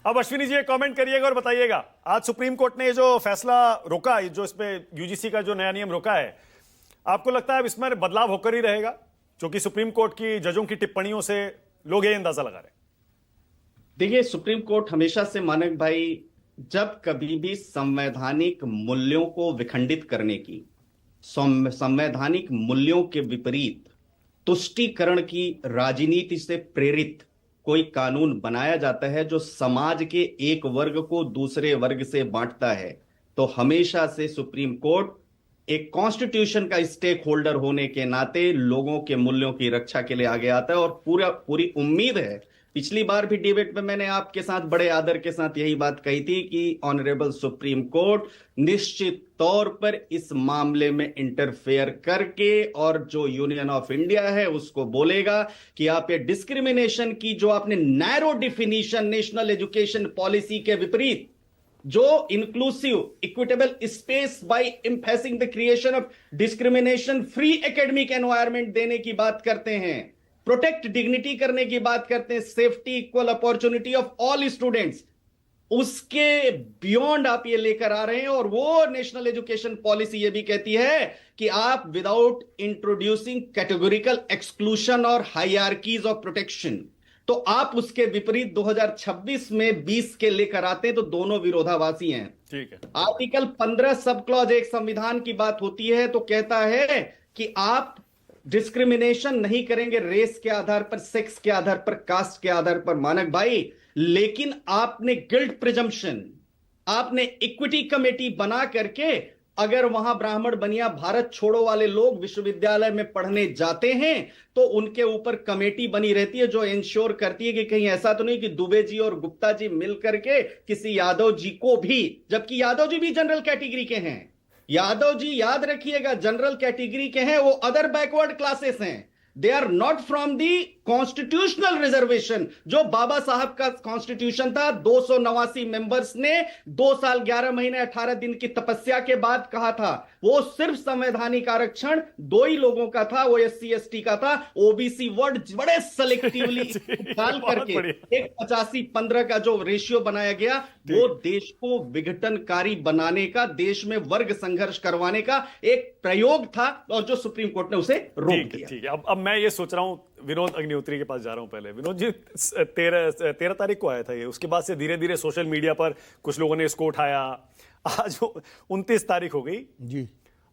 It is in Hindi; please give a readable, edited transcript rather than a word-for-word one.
अब अश्विनी जी एक कमेंट करिएगा और बताइएगा, आज सुप्रीम कोर्ट ने ये जो फैसला रोका, जो इसमें यूजीसी का जो नया नियम रोका है, आपको लगता है अब इसमें बदलाव होकर ही रहेगा? क्योंकि सुप्रीम कोर्ट की जजों की टिप्पणियों से लोग ये अंदाजा लगा रहे हैं। देखिए, सुप्रीम कोर्ट हमेशा से मानक भाई, जब कभी भी संवैधानिक मूल्यों को विखंडित करने की, संवैधानिक मूल्यों के विपरीत तुष्टीकरण की राजनीति से प्रेरित कोई कानून बनाया जाता है जो समाज के एक वर्ग को दूसरे वर्ग से बांटता है, तो हमेशा से सुप्रीम कोर्ट एक कॉन्स्टिट्यूशन का स्टेक होल्डर होने के नाते लोगों के मूल्यों की रक्षा के लिए आगे आता है। और पूरी उम्मीद है, पिछली बार भी डिबेट में मैंने आपके साथ बड़े आदर के साथ यही बात कही थी कि ऑनरेबल सुप्रीम कोर्ट निश्चित तौर पर इस मामले में इंटरफेयर करके और जो यूनियन ऑफ इंडिया है उसको बोलेगा कि आप ये डिस्क्रिमिनेशन की जो आपने narrow definition national education policy के विपरीत जो inclusive equitable space by emphasising the creation of discrimination free academic environment देने की बात करते हैं, प्रोटेक्ट डिग्निटी करने की बात करते हैं, safety equal opportunity of all students, उसके बियॉन्ड आप ये लेकर आ रहे हैं। और वो नेशनल एजुकेशन पॉलिसी ये भी कहती है कि आप विदाउट इंट्रोड्यूसिंग कैटेगोरिकल एक्सक्लूशन और हायरार्कीज ऑफ प्रोटेक्शन, तो आप उसके विपरीत 2026 में 20 के लेकर आते हैं, तो दोनों विरोधाभासी हैं। ठीक है। आर्टिकल 15 सब क्लॉज एक संविधान की बात होती है तो कहता है कि आप डिस्क्रिमिनेशन नहीं करेंगे रेस के आधार पर, सेक्स के आधार पर, कास्ट के आधार पर मानक भाई, लेकिन आपने गिल्ट प्रिजम्पशन, आपने इक्विटी कमेटी बना करके अगर वहां ब्राह्मण बनिया भारत छोड़ो वाले लोग विश्वविद्यालय में पढ़ने जाते हैं तो उनके ऊपर कमेटी बनी रहती है जो इंश्योर करती है कि कहीं ऐसा तो नहीं कि दुबे जी और गुप्ता जी मिल करके किसी यादव जी को भी, जबकि यादव जी भी जनरल कैटेगरी के हैं, यादव जी याद रखिएगा जनरल कैटेगरी के हैं, वो अदर बैकवर्ड क्लासेस हैं, they are not from the constitutional reservation. जो बाबा साहब का कॉन्स्टिट्यूशन था, 289 मेंबर्स ने 2 साल 11 महीने 18 दिन की तपस्या के बाद कहा था, वो सिर्फ संवैधानिक आरक्षण 2 ही लोगों का था, वो SC ST का था। ओबीसी वर्ड बड़े सेलेक्टिवली निकाल करके एक 85-15 का जो रेशियो बनाया गया, वो देश को विघटनकारी बनाने का, देश में वर्ग संघर्ष करवाने का एक प्रयोग था और जो सुप्रीम कोर्ट ने उसे रोक दिया। ठीक है। अब मैं ये सोच रहा हूं, विनोद अग्निहोत्री के पास जा रहा हूं। पहले विनोद जी, 13 तारीख को आया था ये, उसके बाद से धीरे धीरे सोशल मीडिया पर कुछ लोगों ने इसको उठाया, आज 29 तारीख हो गई जी।